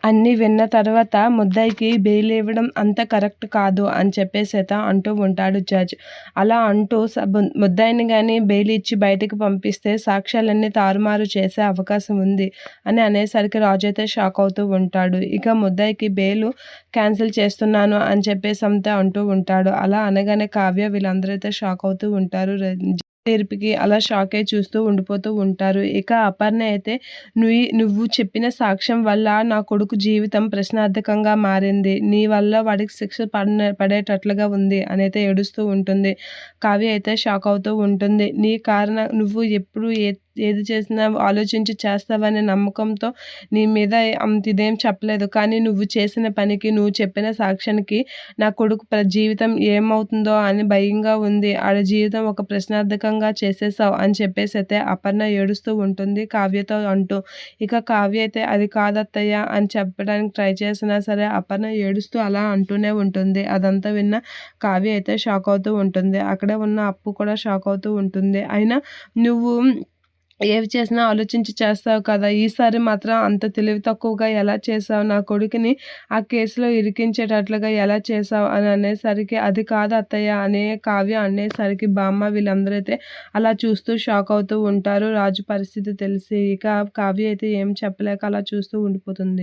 అన్నీ విన్న తర్వాత ముద్దాయికి బెయిల్ ఇవ్వడం అంత కరెక్ట్ కాదు అని చెప్పేసేత అంటూ ఉంటాడు జడ్జ్. అలా అంటూ ముద్దాయిని కానీ బెయిల్ ఇచ్చి బయటకు పంపిస్తే సాక్ష్యాలన్నీ తారుమారు చేసే అవకాశం ఉంది అని అనేసరికి రాజు అయితే షాక్ అవుతూ ఉంటాడు. ఇక ముద్దాయికి బెయిల్ క్యాన్సిల్ చేస్తున్నాను అని చెప్పేసి అంతా అంటూ ఉంటాడు. అలా అనగానే కావ్య వీళ్ళందరూ అయితే షాక్ అవుతూ ఉంటారు. తీర్పుకి అలా షాక్ అయి చూస్తూ ఉండిపోతూ ఉంటారు. ఇక అపర్ణ అయితే నువ్వు చెప్పిన సాక్ష్యం వల్ల నా కొడుకు జీవితం ప్రశ్నార్థకంగా మారింది. నీ వల్ల వాడికి శిక్ష పడేటట్లుగా ఉంది అని అయితే ఏడుస్తూ ఉంటుంది. కావ్య అయితే షాక్ అవుతూ ఉంటుంది. నీ కారణం నువ్వు ఎప్పుడు ఏది చేసినా ఆలోచించి చేస్తావనే నమ్మకంతో నీ మీద అంత ఇదేం చెప్పలేదు. కానీ నువ్వు చేసిన పనికి, నువ్వు చెప్పిన సాక్ష్యానికి నా కొడుకు జీవితం ఏమవుతుందో అని భయంగా ఉంది. ఆడ జీవితం ఒక ప్రశ్నార్థకంగా చేసేసావు అని చెప్పేసి అయితే అపర్ణ ఏడుస్తూ ఉంటుంది కావ్యతో అంటూ. ఇక కావ్య అయితే అది కాదత్తయ్య అని చెప్పడానికి ట్రై చేసినా సరే అపర్ణ ఏడుస్తూ అలా అంటూనే ఉంటుంది. అదంతా విన్న కావ్య అయితే షాక్ అవుతూ ఉంటుంది. అక్కడే ఉన్న అప్పు కూడా షాక్ అవుతూ ఉంటుంది. అయినా నువ్వు ఏవి చేసినా ఆలోచించి చేస్తావు కదా, ఈసారి మాత్రం అంత తెలివి తక్కువగా ఎలా చేసావు, నా కొడుకుని ఆ కేసులో ఇరికించేటట్లుగా ఎలా చేసావు అని అనేసరికి అది కాదు అత్తయ్య అనే కావ్య అనేసరికి బామ్మ వీళ్ళందరూ అయితే అలా చూస్తూ షాక్ అవుతూ ఉంటారు. రాజు పరిస్థితి తెలిసి ఇక కావ్య అయితే ఏం చెప్పలేక అలా చూస్తూ ఉండిపోతుంది.